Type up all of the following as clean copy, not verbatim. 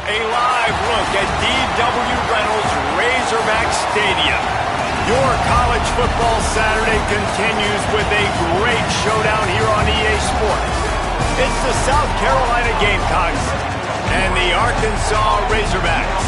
A live look at Razorback Stadium. Your college football Saturday continues with a great showdown here on EA Sports. It's the South Carolina Gamecocks and the Arkansas Razorbacks.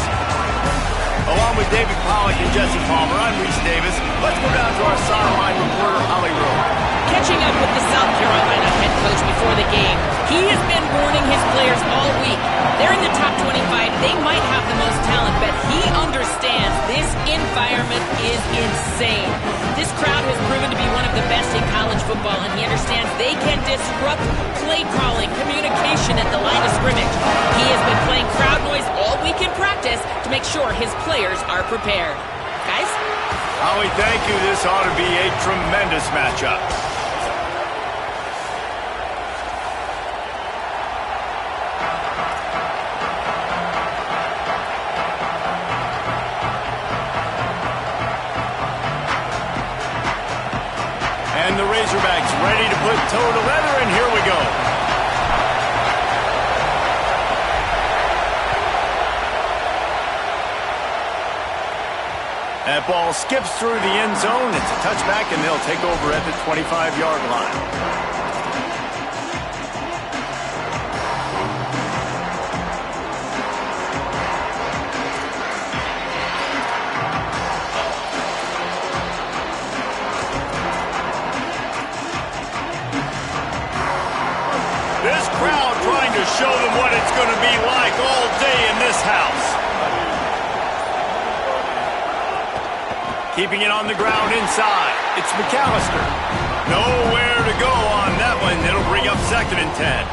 Along with David Pollack and Jesse Palmer, I'm Reese Davis. Let's go down to our sideline reporter, Holly Rowe. Catching up with the South Carolina head coach before the game, he has been warning his players all week. They're in the top 25. They might have the most talent, but he understands this environment is insane. This crowd has proven to be one of the best in college football, and he understands they can disrupt play calling, communication at the line of scrimmage. He has been playing crowd noise all week in practice to make sure his players are prepared. Guys? Holly, thank you. This ought to be a tremendous matchup. And the Razorbacks ready to put toe to leather, and here we go. That ball skips through the end zone. It's a touchback, and they'll take over at the 25-yard line. This crowd trying to show them what it's going to be like all day in this house. Keeping it on the ground inside. It's McAllister. Nowhere to go on that one. It'll bring up 2nd and 10.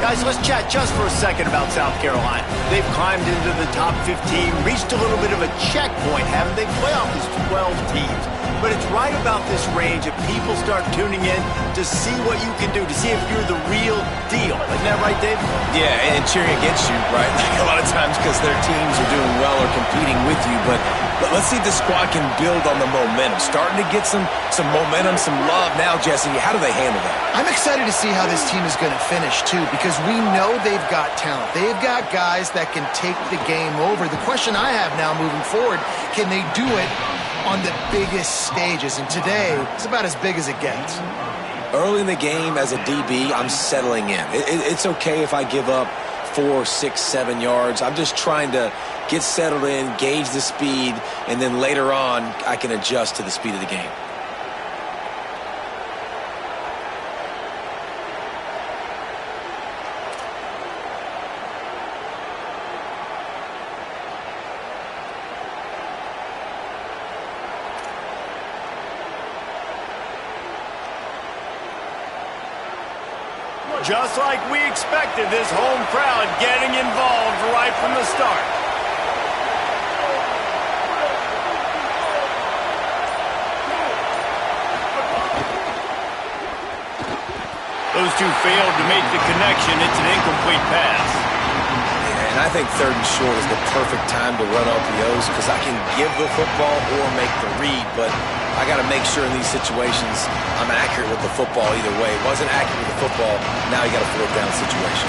Guys, let's chat just for a second about South Carolina. They've climbed into the top 15, reached a little bit of a checkpoint, haven't they? Playoff is 12 teams. But it's right about this range if people start tuning in to see what you can do, to see if you're the real deal. Isn't that right, Dave? Yeah, and cheering against you, right? Like a lot of times because their teams are doing well or competing with you. But let's see if this squad can build on the momentum. Starting to get some momentum, some love. Now, Jesse, how do they handle that? I'm excited to see how this team is going to finish, too, because we know they've got talent. They've got guys that can take the game over. The question I have now moving forward, can they do it on the biggest stages? And today, it's about as big as it gets. Early in the game, as a DB, I'm settling in. It's okay if I give up 4, 6, 7 yards. I'm just trying to get settled in, gauge the speed, and then later on, I can adjust to the speed of the game. Just like we expected, this home crowd getting involved right from the start. Those two failed to make the connection. It's an incomplete pass. Yeah, and I think 3rd and short is the perfect time to run RPOs because I can give the football or make the read, but I got to make sure in these situations I'm accurate with the football either way. Wasn't accurate with the football, now you got a 4th down situation.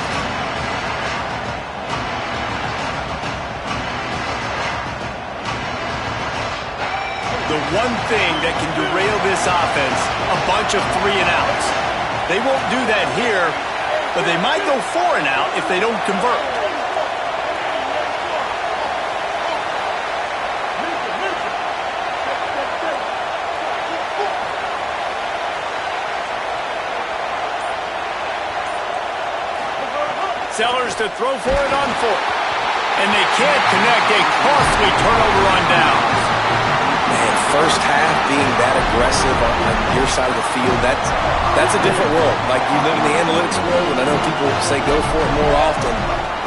The one thing that can derail this offense, a bunch of 3 and outs. They won't do that here, but they might go 4 and out if they don't convert. Sellers to throw for it on 4th. And they can't connect a costly turnover on downs. Man, first half being that aggressive on your side of the field, that's a different world. Like, you live in the analytics world, and I know people say go for it more often.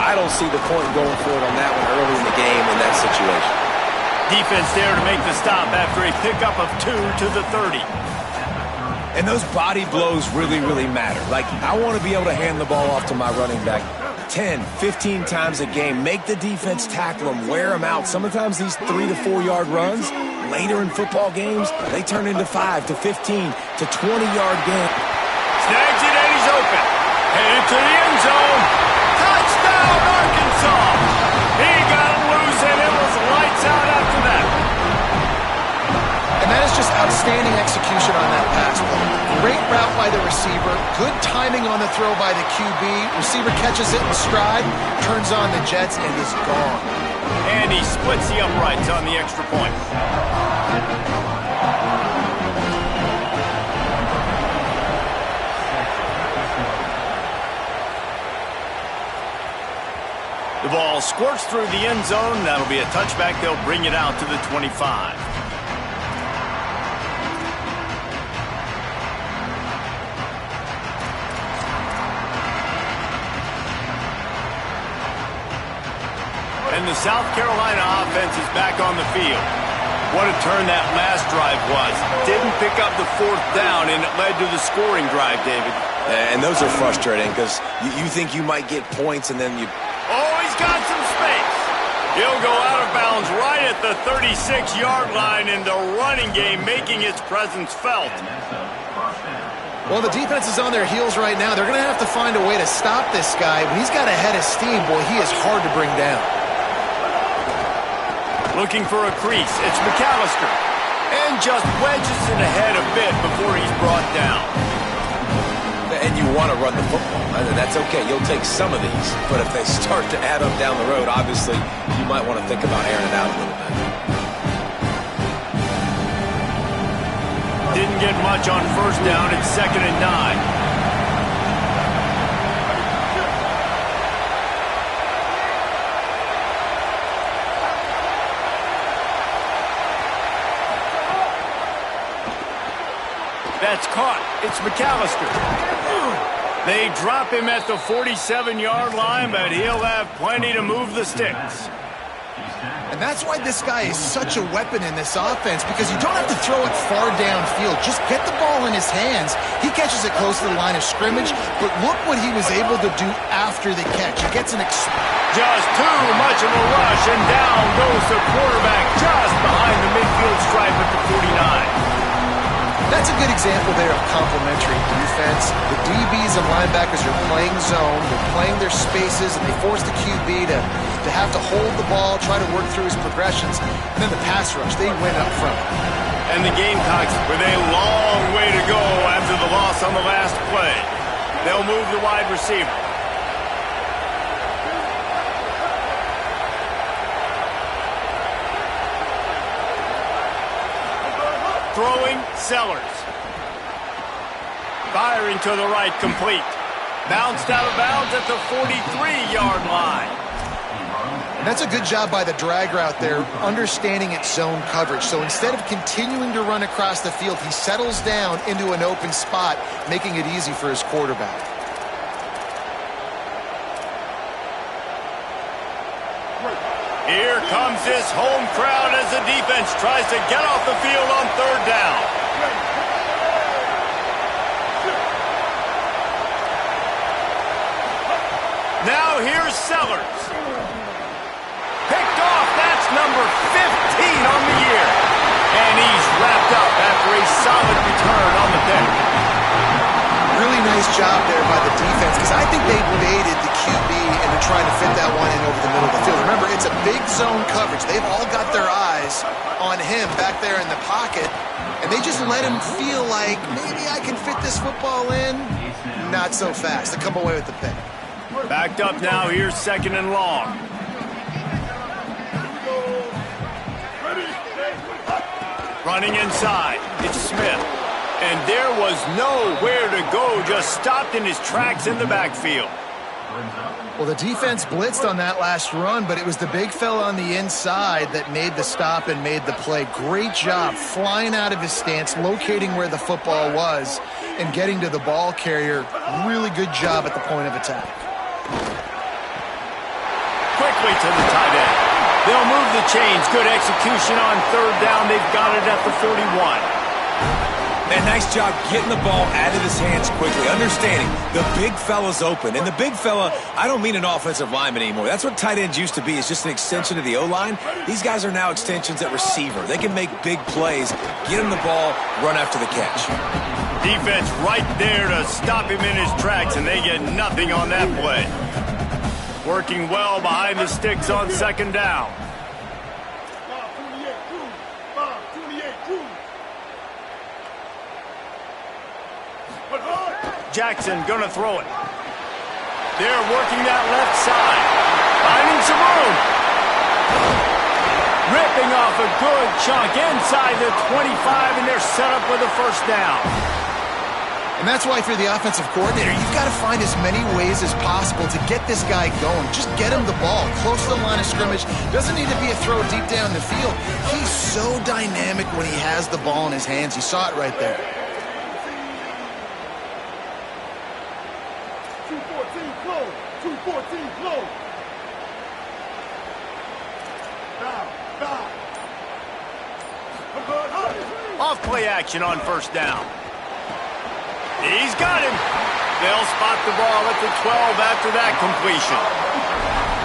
I don't see the point in going for it on that one early in the game in that situation. Defense there to make the stop after a pickup of 2 to the 30. And those body blows really, really matter. Like, I want to be able to hand the ball off to my running back 10, 15 times a game. Make the defense tackle them, wear them out. Sometimes these 3 to 4 yard runs, later in football games, they turn into 5 to 15 to 20-yard games. Snags it and he's open. Headed to the end zone. Touchdown, Arkansas! He got him loose and it was lights out after that. And that is just outstanding execution on that pass play. Great route by the receiver. Good timing on the throw by the QB. Receiver catches it in stride, turns on the jets, and is gone. And he splits the uprights on the extra point. The ball squirts through the end zone. That'll be a touchback. They'll bring it out to the 25. And the South Carolina offense is back on the field. What a turn that last drive was. Didn't pick up the 4th down, and it led to the scoring drive, David. And those are frustrating because you think you might get points and then you... Oh, he's got some space. He'll go out of bounds right at the 36-yard line, and the running game making its presence felt. Well, the defense is on their heels right now. They're going to have to find a way to stop this guy. When he's got a head of steam, boy, he is hard to bring down. Looking for a crease. It's McAllister. And just wedges it ahead a bit before he's brought down. And you want to run the football. That's okay. You'll take some of these. But if they start to add up down the road, obviously, you might want to think about airing it out a little bit. Didn't get much on 1st down. It's 2nd and 9. That's caught. It's McAllister. They drop him at the 47-yard line, but he'll have plenty to move the sticks. And that's why this guy is such a weapon in this offense, because you don't have to throw it far downfield. Just get the ball in his hands. He catches it close to the line of scrimmage, but look what he was able to do after the catch. He gets an just too much of a rush, and down goes the quarterback just behind the midfield stripe at the 49. That's a good example there of complementary defense. The DBs and linebackers are playing zone, they're playing their spaces, and they force the QB to have to hold the ball, try to work through his progressions, and then the pass rush, they win up front. And the Gamecocks with a long way to go after the loss on the last play. They'll move the wide receiver. Throwing, Sellers. Firing to the right, complete. Bounced out of bounds at the 43-yard line. And that's a good job by the drag route there, understanding its zone coverage. So instead of continuing to run across the field, he settles down into an open spot, making it easy for his quarterback. Here comes this home crowd as the defense tries to get off the field on 3rd down. Now here's Sellers. Picked off, that's number 15 on the year. And he's wrapped up after a solid return on the deck. Really really nice job there by the defense because I think they baited the QB into trying to fit that one in over the middle of the field. Remember, it's a big zone coverage. They've all got their eyes on him back there in the pocket, and they just let him feel like maybe I can fit this football in. Not so fast. They come away with the pick. Backed up now. Here's 2nd and long. Running inside. It's Smith. And there was nowhere to go. Just stopped in his tracks in the backfield. Well, the defense blitzed on that last run, but it was the big fella on the inside that made the stop and made the play. Great job flying out of his stance, locating where the football was, and getting to the ball carrier. Really good job at the point of attack. Quickly to the tight end. They'll move the chains. Good execution on 3rd down. They've got it at the 41. And nice job getting the ball out of his hands quickly, understanding the big fella's open. And the big fella, I don't mean an offensive lineman anymore. That's what tight ends used to be, is just an extension of the O-line. These guys are now extensions at receiver. They can make big plays, get him the ball, run after the catch. Defense right there to stop him in his tracks, and they get nothing on that play. Working well behind the sticks on 2nd down. Jackson gonna throw it. They're working that left side. Finding some room. Ripping off a good chunk inside the 25, and they're set up with a 1st down. And that's why, if you're the offensive coordinator, you've got to find as many ways as possible to get this guy going. Just get him the ball close to the line of scrimmage. Doesn't need to be a throw deep down the field. He's so dynamic when he has the ball in his hands. You saw it right there. 214 close. 214 close. Down. Off play action on 1st down. He's got him. They'll spot the ball at the 12 after that completion.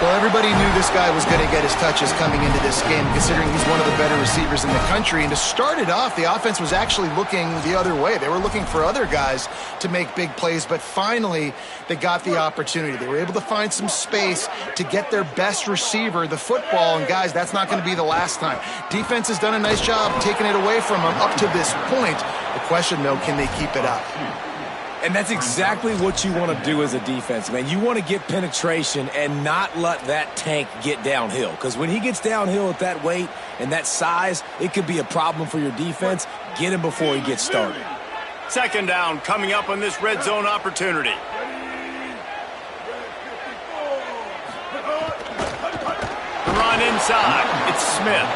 Well, everybody knew this guy was going to get his touches coming into this game, considering he's one of the better receivers in the country. And to start it off, the offense was actually looking the other way. They were looking for other guys to make big plays, but finally they got the opportunity. They were able to find some space to get their best receiver the football. And guys, that's not going to be the last time. Defense has done a nice job taking it away from them up to this point. The question, though, can they keep it up? And that's exactly what you want to do as a defense, man. You want to get penetration and not let that tank get downhill. Because when he gets downhill at that weight and that size, it could be a problem for your defense. Get him before he gets started. 2nd down coming up on this red zone opportunity. The run inside. It's Smith.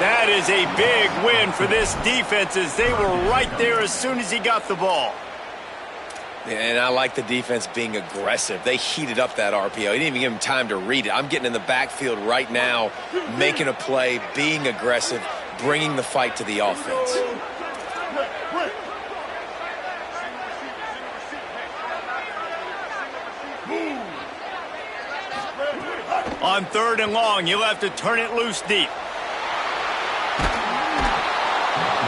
That is a big win for this defense, as they were right there as soon as he got the ball. And I like the defense being aggressive. They heated up that RPO. He didn't even give him time to read it. I'm getting in the backfield right now, making a play, being aggressive, bringing the fight to the offense. On 3rd and long, you'll have to turn it loose deep.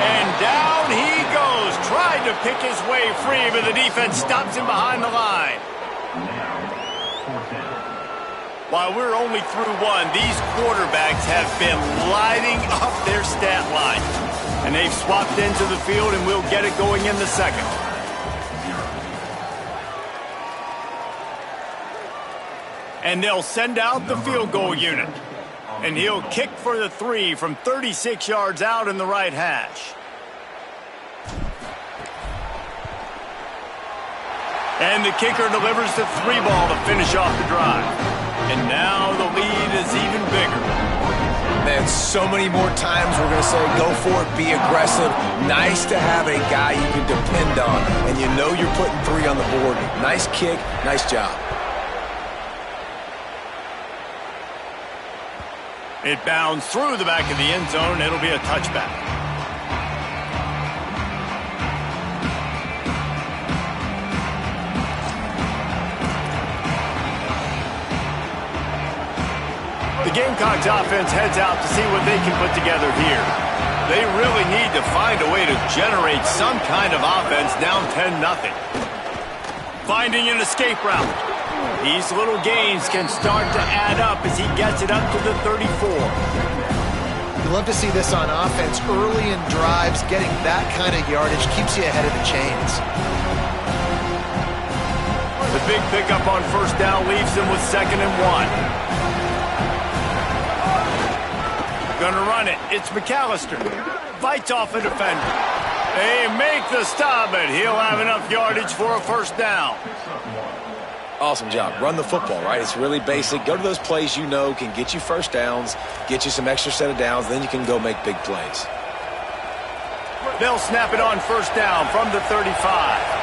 And down he goes. Tried to pick his way free, but the defense stops him behind the line. While we're only through one, these quarterbacks have been lighting up their stat line. And they've swapped into the field, and we'll get it going in the 2nd. And they'll send out the field goal unit. And he'll kick for the 3 from 36 yards out in the right hash. And the kicker delivers the 3 ball to finish off the drive. And now the lead is even bigger. Man, so many more times we're going to say, go for it, be aggressive. Nice to have a guy you can depend on. And you know you're putting 3 on the board. Nice kick, nice job. It bounds through the back of the end zone. It'll be a touchback. The Gamecocks offense heads out to see what they can put together here. They really need to find a way to generate some kind of offense down 10-0. Finding an escape route. These little gains can start to add up as he gets it up to the 34. You love to see this on offense. Early in drives, getting that kind of yardage keeps you ahead of the chains. The big pickup on first down leaves them with 2nd and 1. Gonna run it. It's McAllister. Fights off a defender. They make the stop, but he'll have enough yardage for a first down. Awesome job. Run the football, right? It's really basic. Go to those plays you know can get you first downs, get you some extra set of downs, then you can go make big plays. They'll snap it on first down from the 35.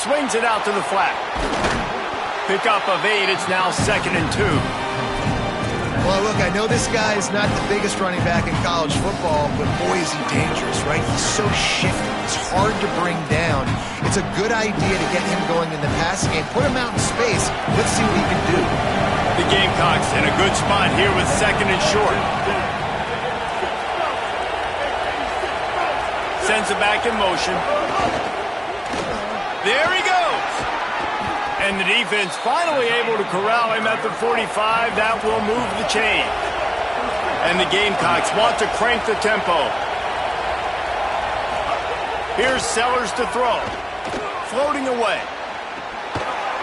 Swings it out to the flat. Pickup of 8. It's now 2nd and 2. Well, look, I know this guy is not the biggest running back in college football, but boy, is he dangerous, right? He's so shifty. He's hard to bring down. It's a good idea to get him going in the passing game. Put him out in space. Let's see what he can do. The Gamecocks in a good spot here with 2nd and short. Sends it back in motion. There he goes. And the defense finally able to corral him at the 45. That will move the chain. And the Gamecocks want to crank the tempo. Here's Sellers to throw. Floating away.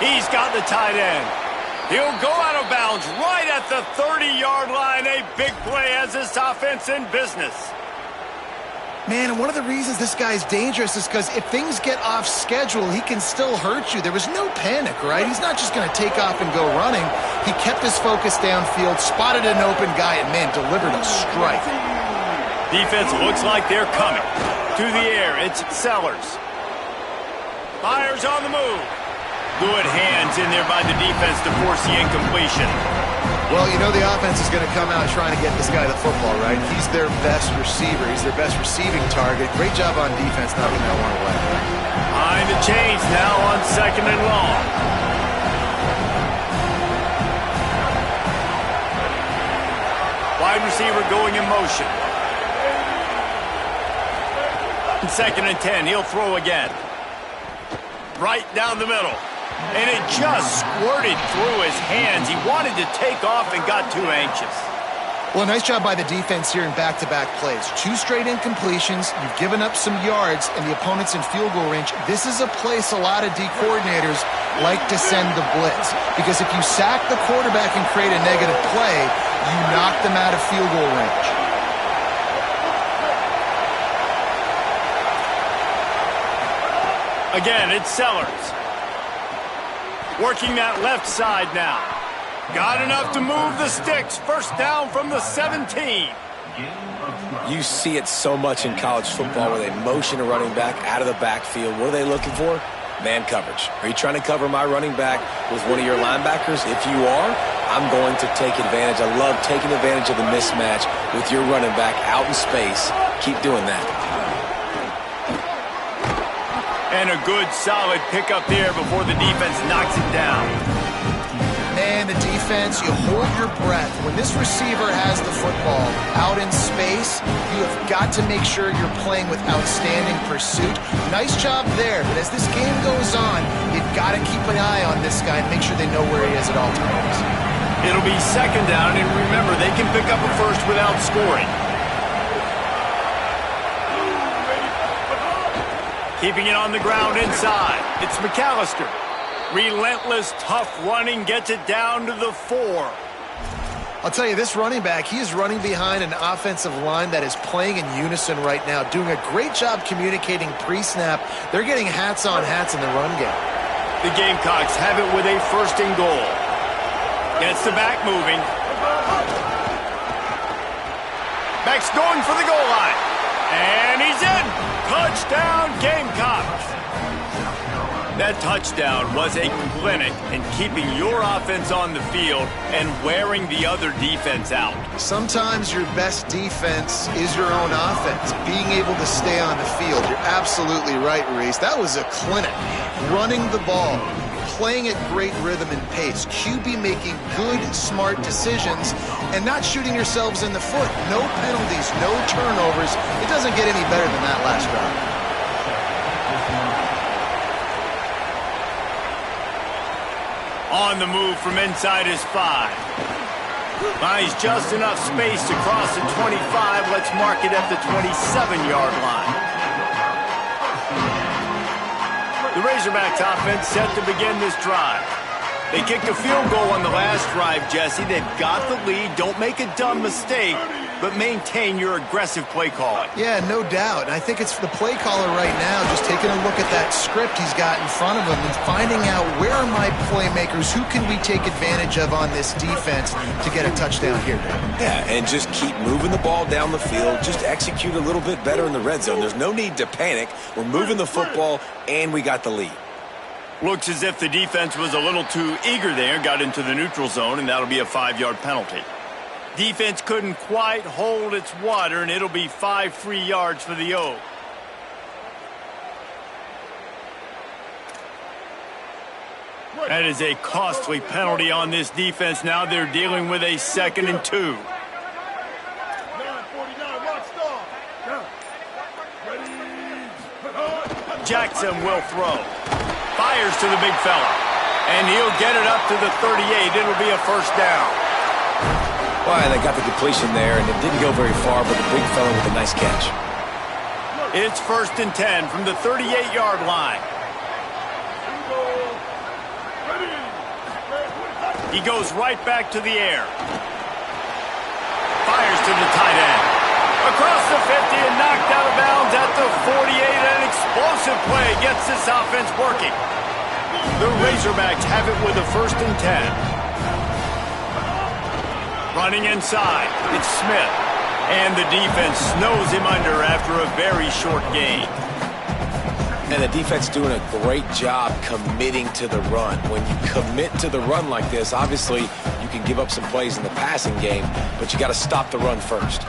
He's got the tight end. He'll go out of bounds right at the 30-yard line. A big play as this offense in business. Man, and one of the reasons this guy's dangerous is because if things get off schedule, he can still hurt you. There was no panic, right? He's not just going to take off and go running. He kept his focus downfield, spotted an open guy, and, man, delivered a strike. Defense looks like they're coming. To the air, it's Sellers. Fires on the move. Good hands in there by the defense to force the incompletion. Well, you know the offense is going to come out trying to get this guy the football, right? He's their best receiver. He's their best receiving target. Great job on defense knocking that one away. Behind the chains now on 2nd and long. Wide receiver going in motion. 2nd and 10. He'll throw again. Right down the middle. And it just squirted through his hands. He wanted to take off and got too anxious. Well, nice job by the defense here in back-to-back plays. 2 straight incompletions. You've given up some yards, and the opponent's in field goal range. This is a place a lot of D coordinators like to send the blitz. Because if you sack the quarterback and create a negative play, you knock them out of field goal range. Again, it's Sellers. Working that left side now. Got enough to move the sticks. First down from the 17. You see it so much in college football where they motion a running back out of the backfield. What are they looking for? Man coverage. Are you trying to cover my running back with one of your linebackers? If you are, I'm going to take advantage. I love taking advantage of the mismatch with your running back out in space. Keep doing that. And a good, solid pickup there before the defense knocks it down. Man, the defense, you hold your breath. When this receiver has the football out in space, you have got to make sure you're playing with outstanding pursuit. Nice job there, but as this game goes on, you've got to keep an eye on this guy and make sure they know where he is at all times. It'll be 2nd down, and remember, they can pick up a first without scoring. Keeping it on the ground inside. It's McAllister. Relentless, tough running gets it down to the 4. I'll tell you, this running back, he is running behind an offensive line that is playing in unison right now, doing a great job communicating pre-snap. They're getting hats on hats in the run game. The Gamecocks have it with a 1st and goal. Gets the back moving. Back's going for the goal line. And he's in. Touchdown, Gamecocks. That touchdown was a clinic in keeping your offense on the field and wearing the other defense out. Sometimes your best defense is your own offense, being able to stay on the field. You're absolutely right, Reese. That was a clinic. Running the ball, playing at great rhythm and pace. QB making good, smart decisions and not shooting yourselves in the foot. No penalties, no turnovers. It doesn't get any better than that last drive. On the move from inside his 5. He's just enough space to cross the 25. Let's mark it at the 27-yard line. The Razorbacks offense set to begin this drive. They kicked a field goal on the last drive, Jesse. They've got the lead. Don't make a dumb mistake, but maintain your aggressive play calling. Yeah, no doubt. And I think it's the play caller right now just taking a look at that script he's got in front of him and finding out where are my playmakers, who can we take advantage of on this defense to get a touchdown here. Yeah, and just keep moving the ball down the field. Just execute a little bit better in the red zone. There's no need to panic. We're moving the football, and we got the lead. Looks as if the defense was a little too eager there, got into the neutral zone, and that'll be a 5-yard penalty. Defense couldn't quite hold its water, and it'll be 5 free yards for the O. That is a costly penalty on this defense. Now they're dealing with a 2nd and 2. 9:49, rock star. Ready. Jackson will throw. Fires to the big fella. And he'll get it up to the 38. It'll be a first down. Well, they got the completion there, and it didn't go very far, but the big fella with a nice catch. It's 1st and 10 from the 38-yard line. He goes right back to the air. Fires to the tight end. Across the 50 and knocked out of bounds at the 48. An explosive play gets this offense working. The Razorbacks have it with a 1st and 10. Running inside, it's Smith. And the defense snows him under after a very short gain. And the defense doing a great job committing to the run. When you commit to the run like this, obviously you can give up some plays in the passing game, but you got to stop the run first.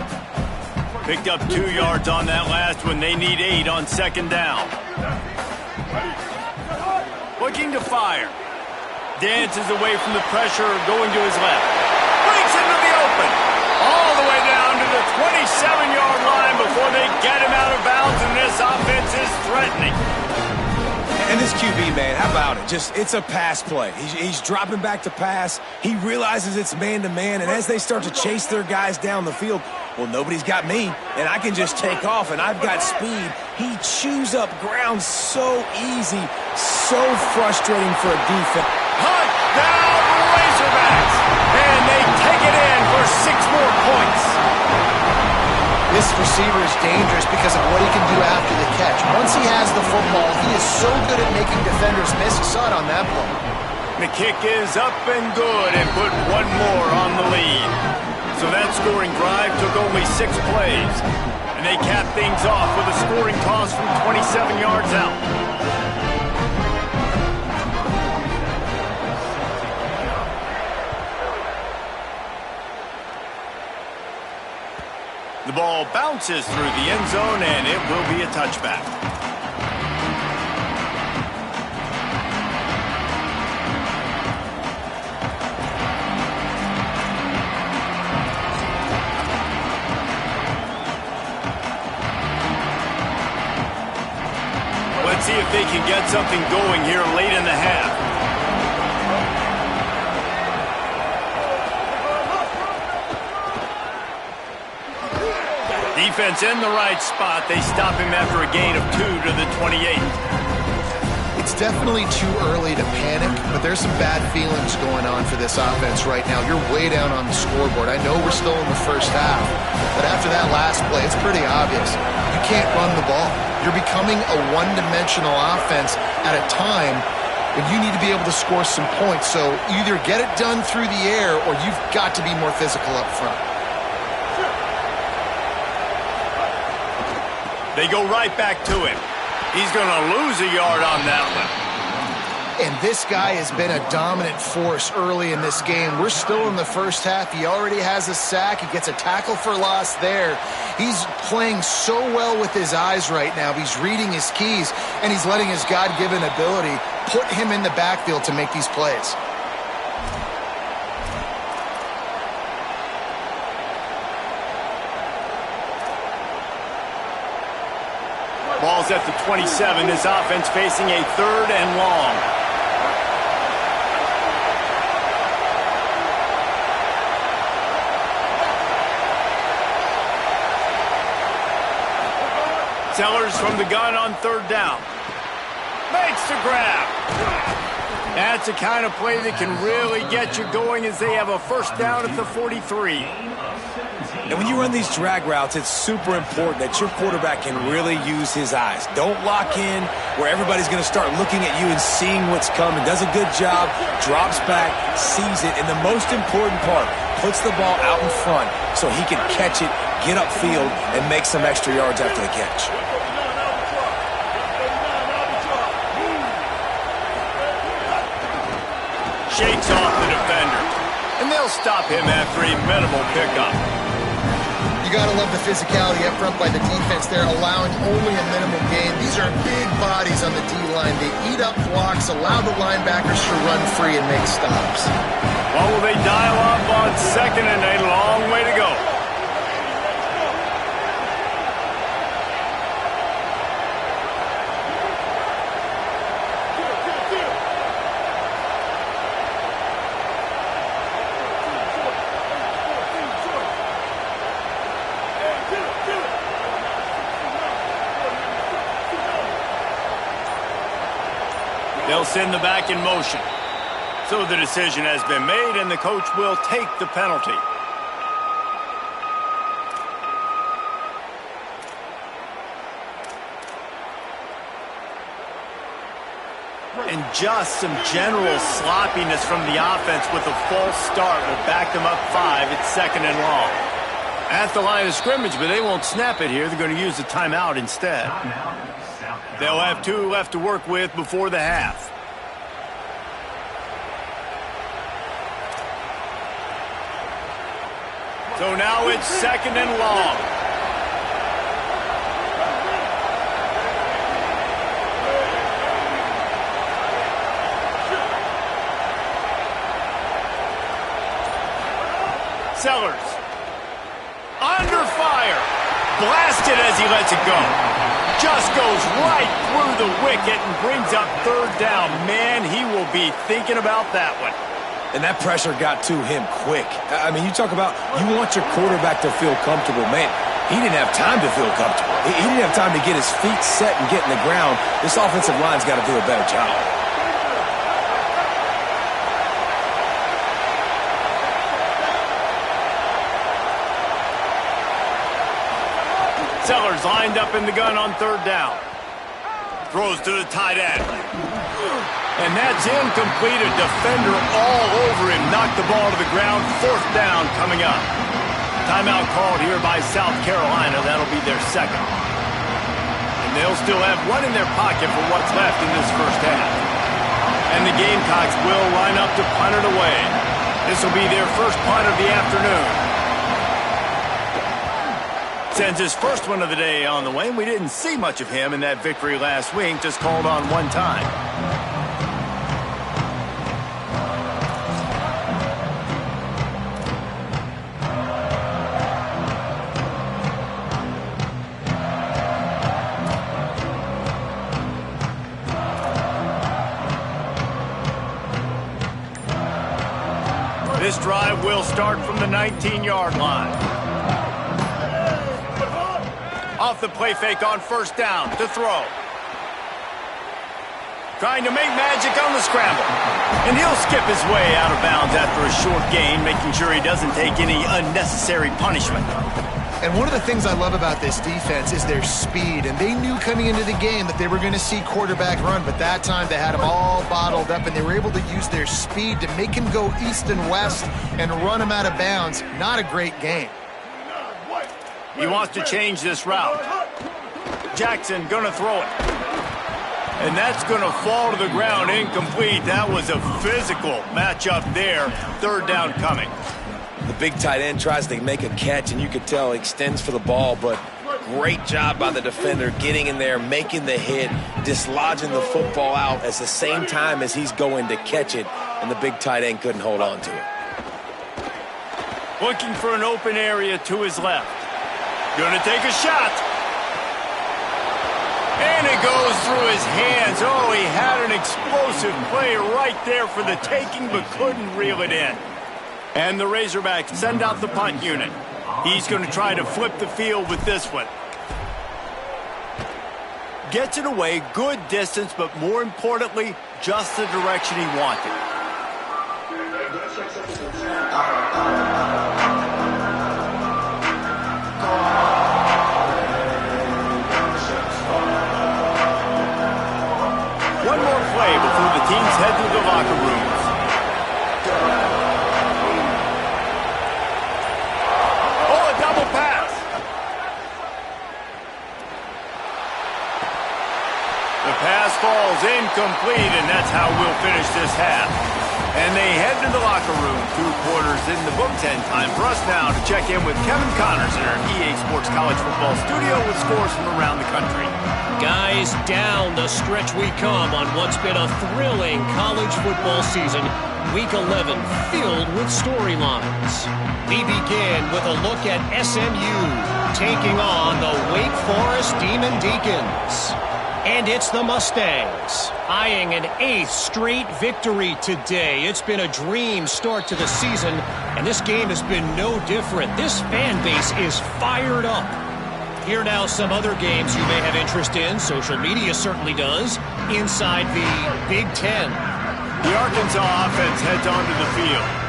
Picked up 2 yards on that last one. They need 8 on 2nd down. Looking to fire. Dances away from the pressure, going to his left. Breaks into the open. All the way down to the 27-yard line before they get him out of bounds, and this offense is threatening. And this QB, man, how about it? It's a pass play. He's dropping back to pass. He realizes it's man-to-man, and as they start to chase their guys down the field, well, nobody's got me, and I can just take off, and I've got speed. He chews up ground so easy, so frustrating for a defense. Hunt down the Razorbacks, and they take it in for 6 more points. This receiver is dangerous because of what he can do after the catch. Once he has the football, he is so good at making defenders miss. You saw it on that play. The kick is up and good and put 1 more on the lead. So that scoring drive took only 6 plays. And they cap things off with a scoring toss from 27 yards out. The ball bounces through the end zone, and it will be a touchback. Let's see if they can get something going here late in the half. Defense in the right spot. They stop him after a gain of 2 to the 28. It's definitely too early to panic, but there's some bad feelings going on for this offense right now. You're way down on the scoreboard. I know we're still in the first half, but after that last play, it's pretty obvious. You can't run the ball. You're becoming a one-dimensional offense at a time when you need to be able to score some points. So either get it done through the air or you've got to be more physical up front. They go right back to him. He's going to lose a yard on that one. And this guy has been a dominant force early in this game. We're still in the first half. He already has a sack. He gets a tackle for loss there. He's playing so well with his eyes right now. He's reading his keys, and he's letting his God-given ability put him in the backfield to make these plays. Ball's at the 27. This offense facing a 3rd and long. Sellers from the gun on 3rd down. Makes the grab. That's the kind of play that can really get you going as they have a 1st down at the 43. And when you run these drag routes, it's super important that your quarterback can really use his eyes. Don't lock in where everybody's going to start looking at you and seeing what's coming. Does a good job, drops back, sees it, and the most important part, puts the ball out in front so he can catch it, get upfield, and make some extra yards after the catch. Shakes off the defender, and they'll stop him after a minimal pickup. You got to love the physicality up front by the defense there, allowing only a minimal gain. These are big bodies on the D-line. They eat up blocks, allow the linebackers to run free and make stops. Well, will they dial up on 2nd and a long way to go? They'll send the back in motion. So the decision has been made, and the coach will take the penalty. And just some general sloppiness from the offense with a false start will back them up 5 at 2nd and long. At the line of scrimmage, but they won't snap it here. They're going to use the timeout instead. They'll have 2 left to work with before the half. So now it's 2nd and long. Sellers. Under fire. Blasted as he lets it go. Just goes right through the wicket and brings up 3rd down. Man, he will be thinking about that one. And that pressure got to him quick. I mean, you talk about you want your quarterback to feel comfortable. Man, he didn't have time to feel comfortable. He didn't have time to get his feet set and get in the ground. This offensive line's got to do a better job. Sellers lined up in the gun on 3rd down. Throws to the tight end. And that's incomplete. A defender all over him. Knocked the ball to the ground. 4th down coming up. Timeout called here by South Carolina. That'll be their 2nd. And they'll still have 1 in their pocket for what's left in this first half. And the Gamecocks will line up to punt it away. This will be their first punt of the afternoon. Sends his first one of the day on the way. We didn't see much of him in that victory last week. Just called on 1 time. This drive will start from the 19-yard line. Off the play fake on 1st down to throw. Trying to make magic on the scramble. And he'll skip his way out of bounds after a short gain, making sure he doesn't take any unnecessary punishment. And one of the things I love about this defense is their speed. And they knew coming into the game that they were going to see quarterback run, but that time they had him all bottled up, and they were able to use their speed to make him go east and west and run him out of bounds. Not a great game. He wants to change this route. Jackson gonna throw it. And that's going to fall to the ground incomplete. That was a physical matchup there. Third down coming. The big tight end tries to make a catch, and you could tell he extends for the ball, but great job by the defender getting in there, making the hit, dislodging the football out at the same time as he's going to catch it, and the big tight end couldn't hold on to it. Looking for an open area to his left. Gonna take a shot. And it goes through his hands. Oh, he had an explosive play right there for the taking, but couldn't reel it in. And the Razorbacks send out the punt unit. He's going to try to flip the field with this one. Gets it away, good distance, but more importantly, just the direction he wanted. One more play before the teams head to the locker rooms. Oh, a double pass. The pass falls incomplete, and that's how we'll finish this half. And they head to the locker room. 2 quarters in the books, and time for us now to check in with Kevin Connors in our EA Sports College Football studio with scores from around the country. Guys, down the stretch we come on what's been a thrilling college football season. Week 11 filled with storylines. We begin with a look at SMU taking on the Wake Forest Demon Deacons. And it's the Mustangs, eyeing an 8th straight victory today. It's been a dream start to the season, and this game has been no different. This fan base is fired up. Here now some other games you may have interest in. Social media certainly does. Inside the Big Ten. The Arkansas offense heads onto the field.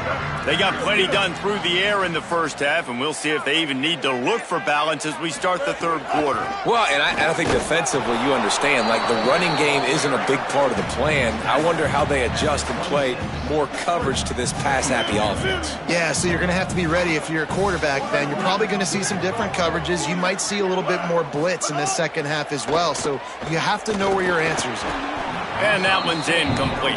They got plenty done through the air in the first half, and we'll see if they even need to look for balance as we start the third quarter. Well, and I think defensively, you understand, like the running game isn't a big part of the plan. I wonder how they adjust and play more coverage to this pass-happy offense. Yeah, so you're going to have to be ready if you're a quarterback, Ben. You're probably going to see some different coverages. You might see a little bit more blitz in the second half as well, so you have to know where your answers are. And that one's incomplete.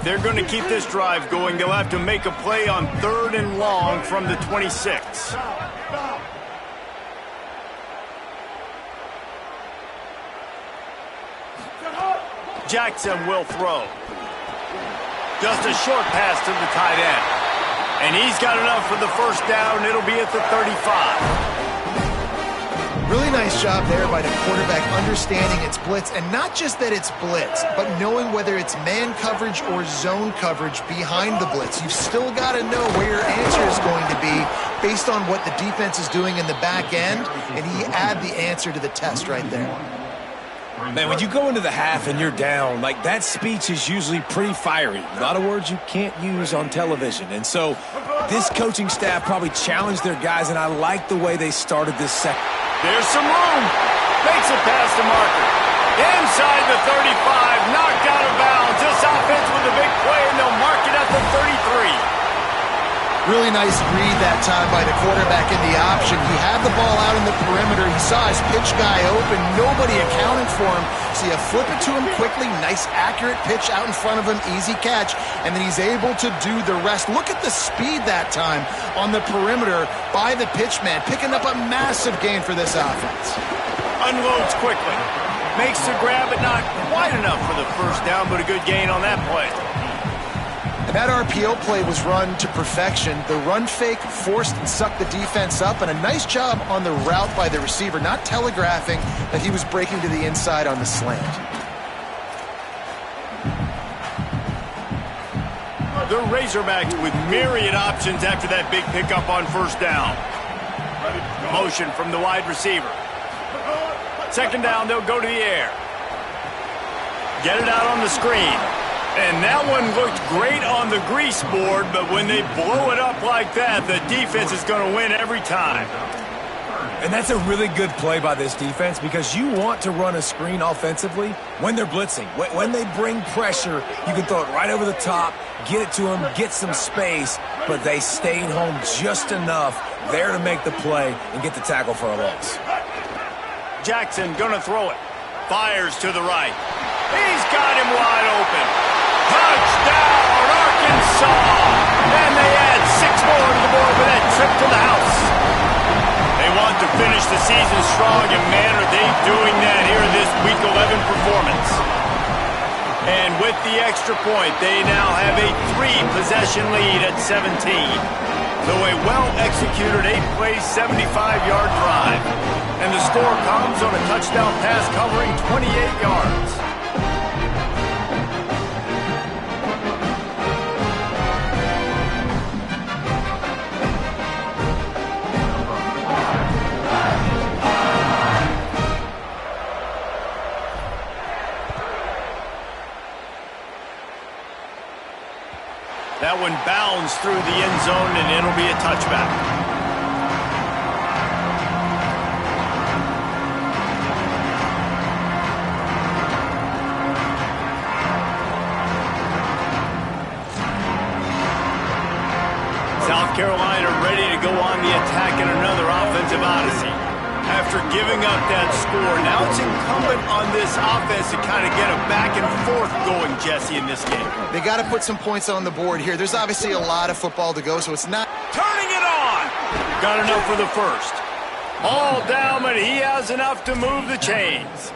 They're going to keep this drive going. They'll have to make a play on 3rd and long from the 26. Jackson will throw. Just a short pass to the tight end. And he's got enough for the first down. It'll be at the 35. Really nice job there by the quarterback understanding it's blitz, and not just that it's blitz, but knowing whether it's man coverage or zone coverage behind the blitz. You've still got to know where your answer is going to be based on what the defense is doing in the back end, and he add the answer to the test right there. Man, when you go into the half and you're down, like that speech is usually pretty fiery. A lot of words you can't use on television. And so this coaching staff probably challenged their guys, and I like the way they started this second. There's some room. Makes it past the marker. Inside the 35, knocked out of bounds. This offense with a big play, and they'll mark it at the 33. Really nice read that time by the quarterback in the option. He had the ball out in the perimeter. He saw his pitch guy open. Nobody accounted for him. So you flip it to him quickly. Nice, accurate pitch out in front of him. Easy catch. And then he's able to do the rest. Look at the speed that time on the perimeter by the pitch man, picking up a massive gain for this offense. Unloads quickly. Makes the grab, but not quite enough for the first down, but a good gain on that play. And that RPO play was run to perfection. The run fake forced and sucked the defense up, and a nice job on the route by the receiver, not telegraphing that he was breaking to the inside on the slant. The Razorbacks with myriad options after that big pickup on first down. Motion from the wide receiver. Second down, they'll go to the air. Get it out on the screen. And that one looked great on the grease board, but when they blow it up like that, the defense is going to win every time. And that's a really good play by this defense because you want to run a screen offensively when they're blitzing. When they bring pressure, you can throw it right over the top, get it to them, get some space, but they stayed home just enough there to make the play and get the tackle for a loss. Jackson gonna throw it. Fires to the right. He's got him wide open. Touchdown, Arkansas! And they add 6 more to the board with that trip to the house. They want to finish the season strong, and man, are they doing that here in this Week 11 performance. And with the extra point, they now have a 3-possession lead at 17. So a well-executed 8-play, 75-yard drive. And the score comes on a touchdown pass covering 28 yards. That one bounds through the end zone, and it'll be a touchback. South Carolina ready to go on the attack in another offensive odyssey. After giving up that score, now it's incumbent on this offense to kind of get a back and forth going, Jesse, in this game. They got to put some points on the board here. There's obviously a lot of football to go, so it's not... Turning it on! Got enough for the first. All down, but he has enough to move the chains.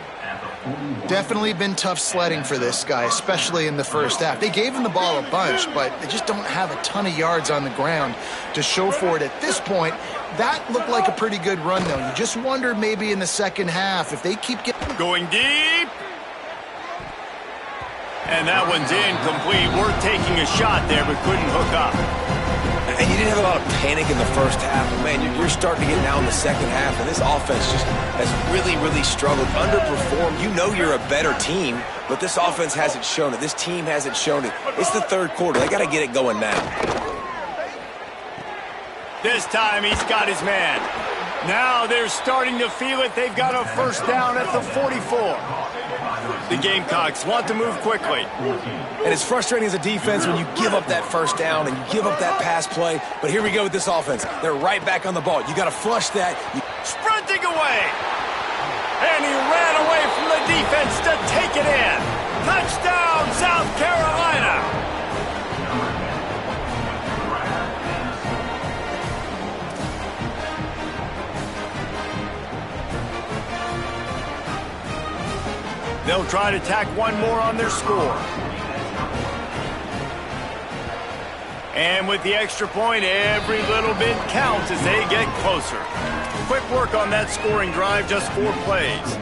Definitely been tough sledding for this guy, especially in the first half. They gave him the ball a bunch, but they just don't have a ton of yards on the ground to show for it at this point. That looked like a pretty good run, though. You just wonder maybe in the second half if they keep getting... Going deep. And that one's incomplete. Worth taking a shot there, but couldn't hook up. And you didn't have a lot of panic in the first half. But man, you're starting to get now in the second half, and this offense just has really, really struggled, underperformed. You know you're a better team, but this offense hasn't shown it. This team hasn't shown it. It's the third quarter. They got to get it going now. This time he's got his man. Now they're starting to feel it. They've got a first down at the 44. The Gamecocks want to move quickly. And it's frustrating as a defense when you give up that first down and you give up that pass play. But here we go with this offense. They're right back on the ball. You got to flush that. Sprinting away. And he ran away from the defense to take it in. Touchdown, South Carolina. They'll try to tack one more on their score. And with the extra point, every little bit counts as they get closer. Quick work on that scoring drive, just 4 plays.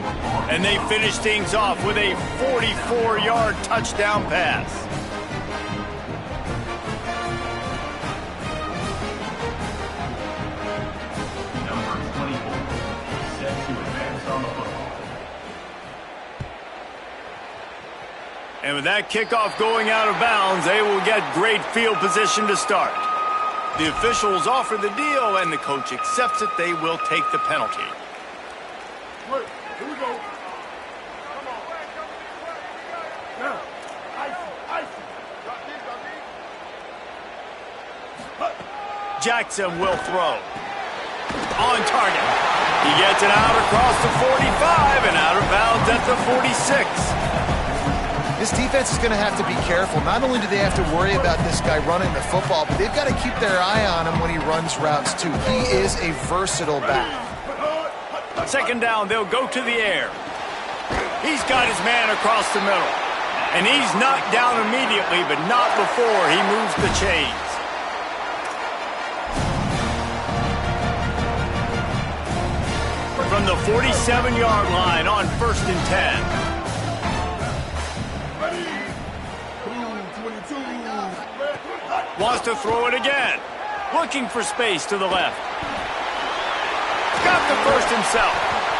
And they finish things off with a 44-yard touchdown pass. And with that kickoff going out of bounds, they will get great field position to start. The officials offer the deal, and the coach accepts it. They will take the penalty. Wait, here we go. Come on. Now, ice. Jackson will throw. On target. He gets it out across the 45 and out of bounds at the 46. This defense is going to have to be careful. Not only do they have to worry about this guy running the football, but they've got to keep their eye on him when he runs routes, too. He is a versatile back. Second down, they'll go to the air. He's got his man across the middle. And he's knocked down immediately, but not before he moves the chains. From the 47-yard line on 1st and 10. Wants to throw it again. Looking for space to the left. Got the first himself.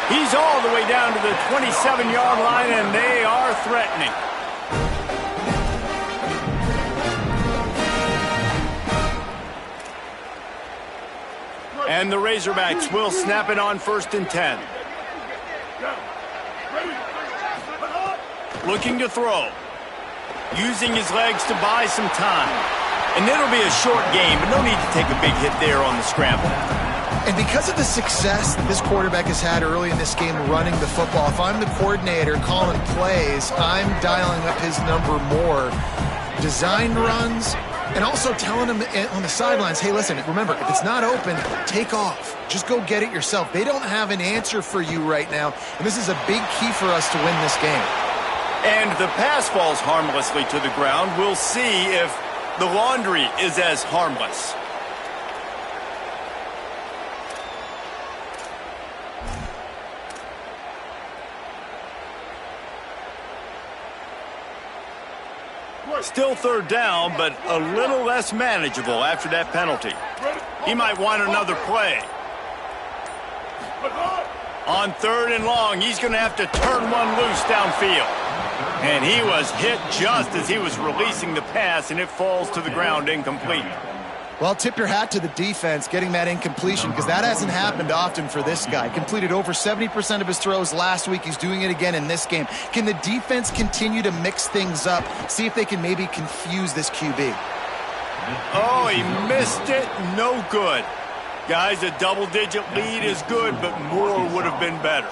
He's all the way down to the 27-yard line, and they are threatening. And the Razorbacks will snap it on 1st and 10. Looking to throw. Using his legs to buy some time. And it'll be a short game, but no need to take a big hit there on the scramble. And because of the success that this quarterback has had early in this game running the football, if I'm the coordinator calling plays, I'm dialing up his number more. Design runs, and also telling him on the sidelines, hey, listen, remember, if it's not open, take off. Just go get it yourself. They don't have an answer for you right now, and this is a big key for us to win this game. And the pass falls harmlessly to the ground. We'll see if the laundry is as harmless. Still 3rd down, but a little less manageable after that penalty. He might want another play. On 3rd and long, he's going to have to turn one loose downfield. And he was hit just as he was releasing the pass, and it falls to the ground incomplete. Well, tip your hat to the defense getting that incompletion, because that hasn't happened often for this guy. Completed over 70% of his throws last week. He's doing it again in this game. Can the defense continue to mix things up, see if they can maybe confuse this QB? Oh, he missed it. No good. Guys, a double-digit lead is good, but more would have been better.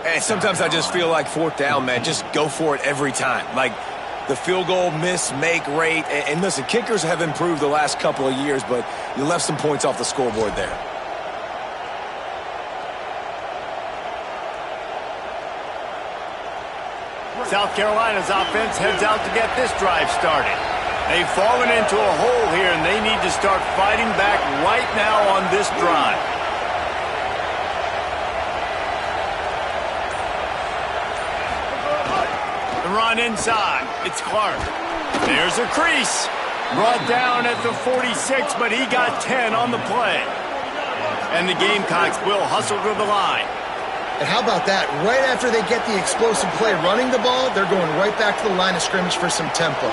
And sometimes I just feel like 4th down, man, just go for it every time. Like, the field goal miss-make rate. And listen, kickers have improved the last couple of years, but you left some points off the scoreboard there. South Carolina's offense heads out to get this drive started. They've fallen into a hole here, and they need to start fighting back right now on this drive. The run inside. It's Clark. There's a crease. Brought down at the 46, but he got 10 on the play. And the Gamecocks will hustle to the line. And how about that? Right after they get the explosive play running the ball, they're going right back to the line of scrimmage for some tempo.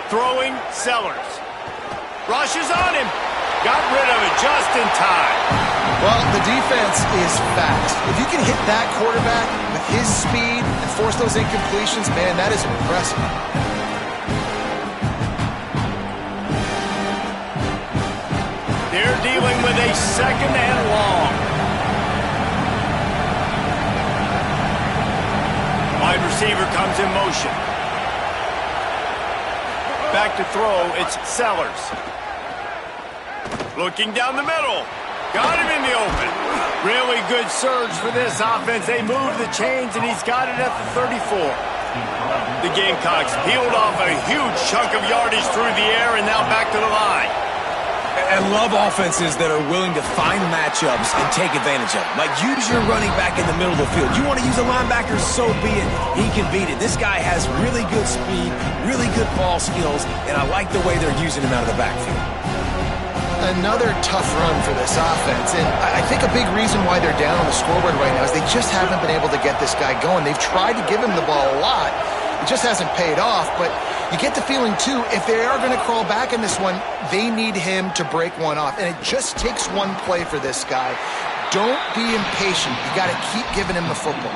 Throwing, Sellers. Rushes on him. Got rid of it just in time. Well, the defense is fast. If you can hit that quarterback with his speed and force those incompletions, man, that is impressive. They're dealing with a 2nd and long. Wide receiver comes in motion. Back to throw, it's Sellers. Looking down the middle. Got him in the open. Really good surge for this offense. They move the chains, and he's got it at the 34. The Gamecocks peeled off a huge chunk of yardage through the air, and now back to the line. I love offenses that are willing to find matchups and take advantage of them. Like, use your running back in the middle of the field. You want to use a linebacker, so be it. He can beat it. This guy has really good speed, really good ball skills, and I like the way they're using him out of the backfield. Another tough run for this offense, and I think a big reason why they're down on the scoreboard right now is they just haven't been able to get this guy going. They've tried to give him the ball a lot. It just hasn't paid off, but you get the feeling, too, if they are going to crawl back in this one, they need him to break one off, and it just takes one play for this guy. Don't be impatient. You got to keep giving him the football.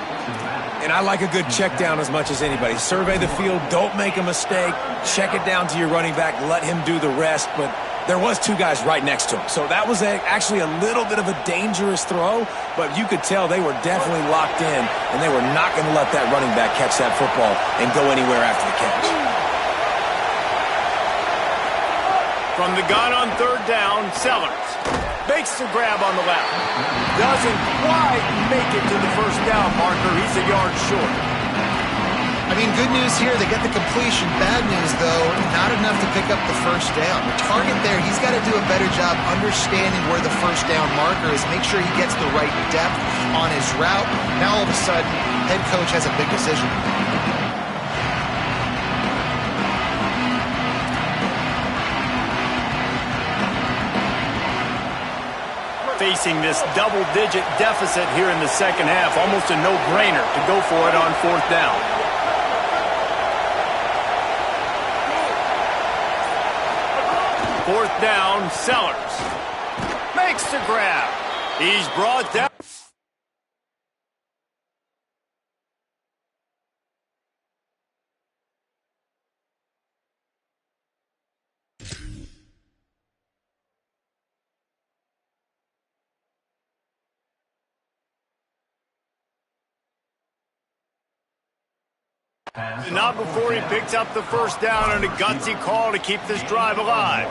And I like a good check down as much as anybody. Survey the field, don't make a mistake, check it down to your running back, let him do the rest, but there was 2 guys right next to him. So that was actually a little bit of a dangerous throw, but you could tell they were definitely locked in, and they were not going to let that running back catch that football and go anywhere after the catch. From the gun on 3rd down, Sellers makes the grab on the left. Doesn't quite make it to the 1st down marker. He's a yard short. I mean, good news here, they get the completion. Bad news, though, not enough to pick up the 1st down. The target there, he's got to do a better job understanding where the 1st down marker is, make sure he gets the right depth on his route. Now, all of a sudden, head coach has a big decision. Facing this double-digit deficit here in the 2nd half, almost a no-brainer to go for it on 4th down. 4th down, Sellers. Makes the grab. He's brought down. Not before he picks up the 1st down and a gutsy call to keep this drive alive.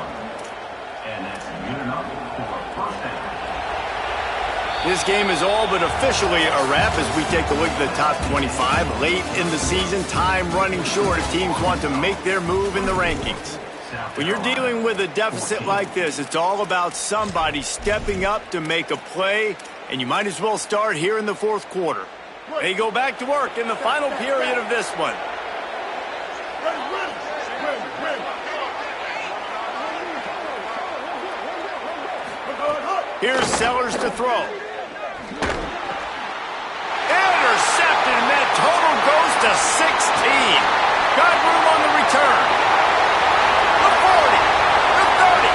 This game is all but officially a wrap as we take a look at the top 25. Late in the season, time running short as teams want to make their move in the rankings. When you're dealing with a deficit like this, it's all about somebody stepping up to make a play, and you might as well start here in the 4th quarter. They go back to work in the final period of this one. Here's Sellers to throw. Intercepted, and that total goes to 16. Got room on the return. The 40, the 30.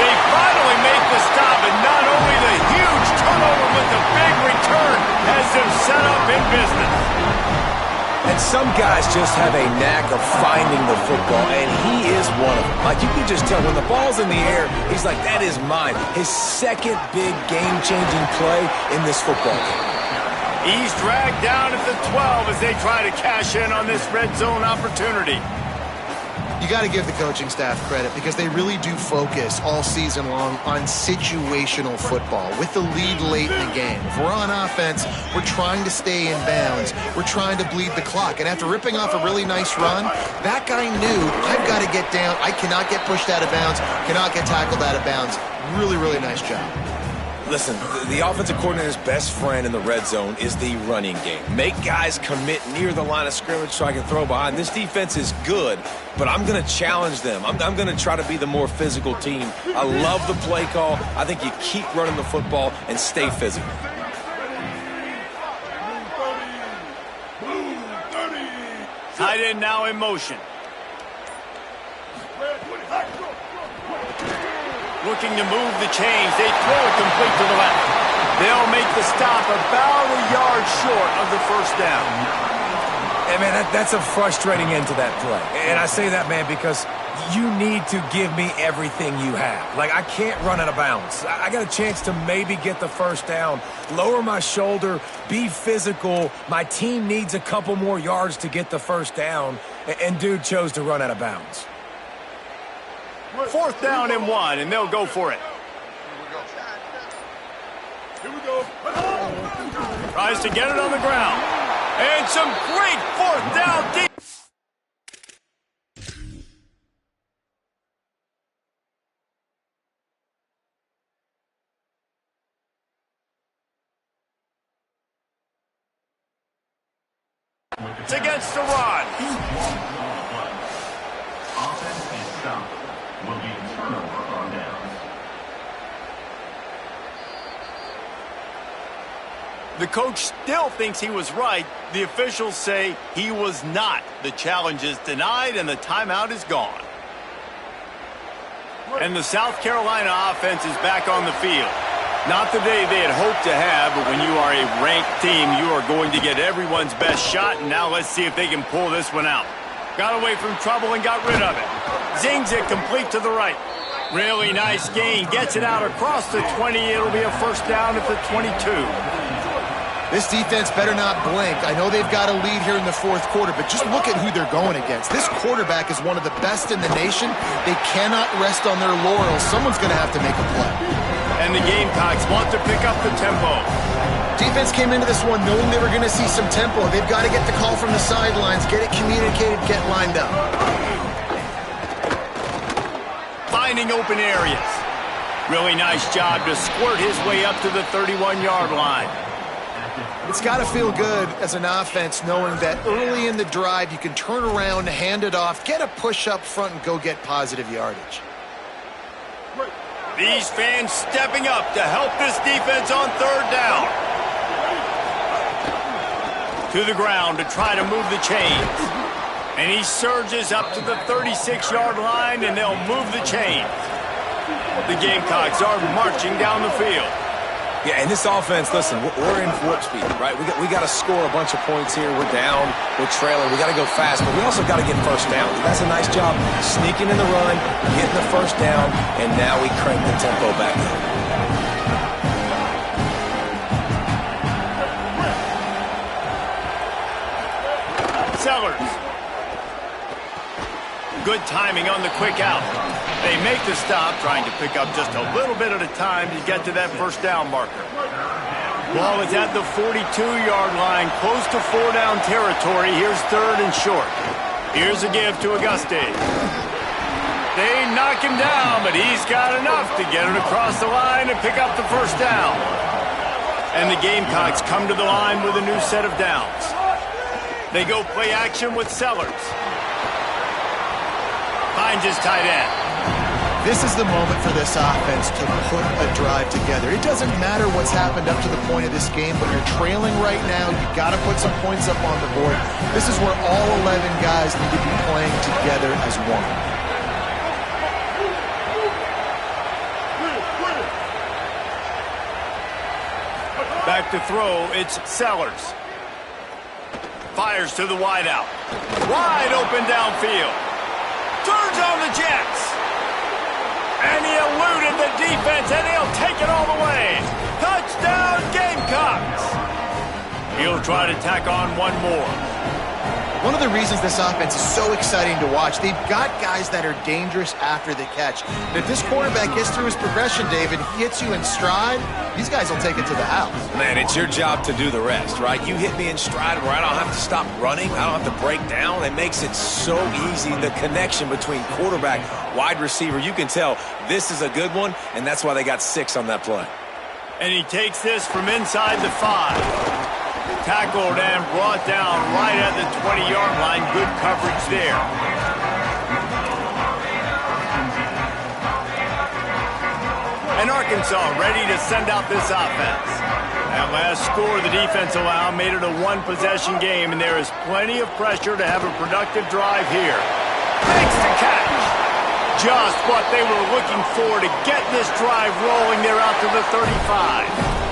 They finally make the stop, and not only the huge turnover, but the big return has them set up in business. And some guys just have a knack of finding the football, and he is one of them. Like, you can just tell when the ball's in the air, he's like, that is mine. His second big game-changing play in this football game. He's dragged down at the 12 as they try to cash in on this red zone opportunity. You got to give the coaching staff credit because they really do focus all season long on situational football with the lead late in the game. If we're on offense, we're trying to stay in bounds. We're trying to bleed the clock. And after ripping off a really nice run, that guy knew, I've got to get down. I cannot get pushed out of bounds, cannot get tackled out of bounds. Really, really nice job. Listen, the offensive coordinator's best friend in the red zone is the running game. Make guys commit near the line of scrimmage so I can throw behind. This defense is good, but I'm going to challenge them. I'm going to try to be the more physical team. I love the play call. I think you keep running the football and stay physical. Tight end now in motion. Looking to move the chains. They throw it complete to the left. They'll make the stop about a yard short of the 1st down. Hey, man, that's a frustrating end to that play. And I say that, man, because you need to give me everything you have. Like, I can't run out of bounds. I got a chance to maybe get the 1st down, lower my shoulder, be physical. My team needs a couple more yards to get the 1st down, and dude chose to run out of bounds. 4th down and 1, and they'll go for it. Here we go. Tries to get it on the ground. And some great 4th down deep. It's against the run. Offense is stopped. Will be a turnover on downs. The coach still thinks he was right. The officials say he was not. The challenge is denied and the timeout is gone. And the South Carolina offense is back on the field. Not the day they had hoped to have, but when you are a ranked team, you are going to get everyone's best shot, and now let's see if they can pull this one out. Got away from trouble and got rid of it. Zings it complete to the right. Really nice gain. Gets it out across the 20. It'll be a 1st down at the 22. This defense better not blink. I know they've got a lead here in the 4th quarter, but just look at who they're going against. This quarterback is one of the best in the nation. They cannot rest on their laurels. Someone's going to have to make a play. And the Gamecocks want to pick up the tempo. Defense came into this one knowing they were going to see some tempo. They've got to get the call from the sidelines, get it communicated, get lined up. Finding open areas. Really nice job to squirt his way up to the 31-yard line. It's got to feel good as an offense knowing that early in the drive you can turn around, hand it off, get a push up front, and go get positive yardage. These fans stepping up to help this defense on 3rd down. To the ground to try to move the chains. And he surges up to the 36-yard line, and they'll move the chains. The Gamecocks are marching down the field. Yeah, and this offense, listen, we're in warp speed, right? We got to score a bunch of points here. We're down. We're trailing. We got to go fast, but we also got to get first down. That's a nice job sneaking in the run, getting the first down, and now we crank the tempo back up. Sellers. Good timing on the quick out. They make the stop, trying to pick up just a little bit at a time to get to that first down marker. Ball is at the 42-yard line, close to 4-down territory. Here's 3rd and short. Here's a give to Auguste. They knock him down, but he's got enough to get it across the line and pick up the first down. And the Gamecocks come to the line with a new set of downs. They go play action with Sellers. Finds his tight end. This is the moment for this offense to put a drive together. It doesn't matter what's happened up to the point of this game, but you're trailing right now. You've got to put some points up on the board. This is where all 11 guys need to be playing together as one. Back to throw, it's Sellers. Fires to the wideout. Wide open downfield. Turns on the Jets. And he eluded the defense, and he'll take it all the way. Touchdown, Gamecocks. He'll try to tack on one more. One of the reasons this offense is so exciting to watch, they've got guys that are dangerous after the catch. And if this quarterback gets through his progression, David, hits you in stride, these guys will take it to the house. Man, it's your job to do the rest, right? You hit me in stride where I don't have to stop running. I don't have to break down. It makes it so easy. The connection between quarterback, wide receiver, you can tell this is a good one, and that's why they got 6 on that play. And he takes this from inside the 5. Tackled and brought down right at the 20-yard line. Good coverage there. And Arkansas ready to send out this offense. That last score the defense allowed made it a one-possession game, and there is plenty of pressure to have a productive drive here. Makes the catch. Just what they were looking for to get this drive rolling. They're out to the 35.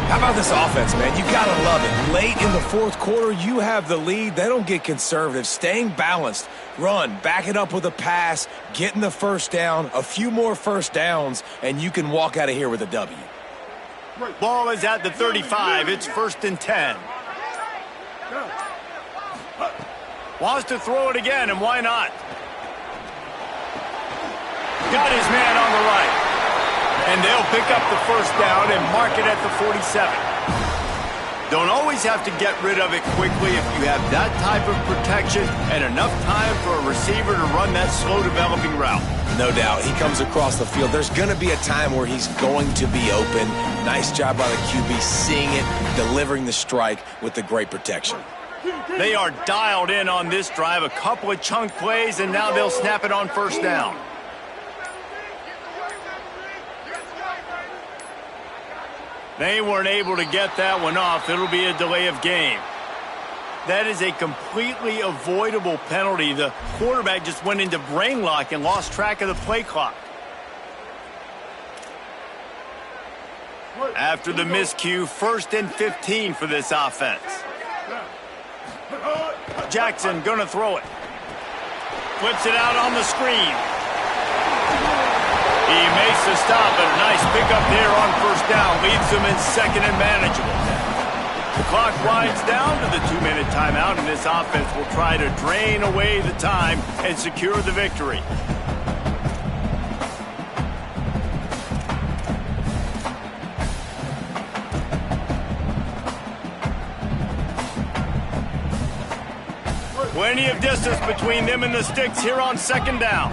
How about this offense, man? You got to love it. Late in the 4th quarter, you have the lead. They don't get conservative. Staying balanced. Run, back it up with a pass, getting the first down, a few more first downs, and you can walk out of here with a W. Ball is at the 35. It's 1st and 10. Wants to throw it again, and why not? Got his man on the right. And they'll pick up the first down and mark it at the 47. Don't always have to get rid of it quickly if you have that type of protection and enough time for a receiver to run that slow-developing route. No doubt. He comes across the field. There's going to be a time where he's going to be open. Nice job by the QB seeing it, delivering the strike with the great protection. They are dialed in on this drive. A couple of chunk plays, and now they'll snap it on first down. They weren't able to get that one off. It'll be a delay of game. That is a completely avoidable penalty. The quarterback just went into brain lock and lost track of the play clock. After the miscue, 1st and 15 for this offense. Jackson gonna throw it. Flips it out on the screen. He makes the stop, but a nice pickup there on first down. Leaves them in 2nd and manageable. The clock winds down to the 2-minute timeout, and this offense will try to drain away the time and secure the victory. Plenty of distance between them and the sticks here on 2nd down.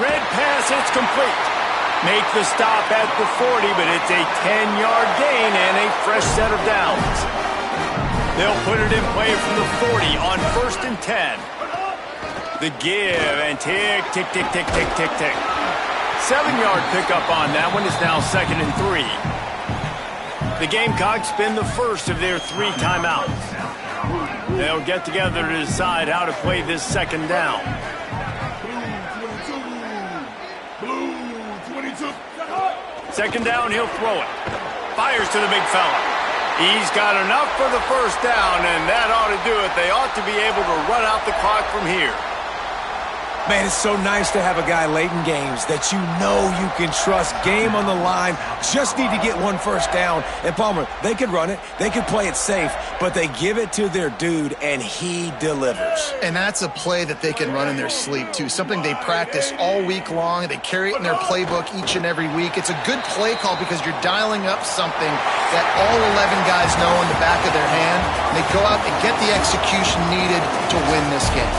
Red pass, it's complete. Make the stop at the 40, but it's a 10-yard gain and a fresh set of downs. They'll put it in play from the 40 on 1st and 10. The give and tick, tick, tick, tick, tick, tick, tick. 7-yard pickup on that one. Is now 2nd and 3. The Gamecocks spin the first of their 3 timeouts. They'll get together to decide how to play this 2nd down. Blue 22. 2nd down, he'll throw it. Fires to the big fella. He's got enough for the 1st down, and that ought to do it. They ought to be able to run out the clock from here. Man, it's so nice to have a guy late in games that you know you can trust. Game on the line. Just need to get 1 first down. And Palmer, they could run it. They could play it safe. But they give it to their dude, and he delivers. And that's a play that they can run in their sleep, too. Something they practice all week long. They carry it in their playbook each and every week. It's a good play call because you're dialing up something that all 11 guys know in the back of their hand. And they go out and get the execution needed to win this game.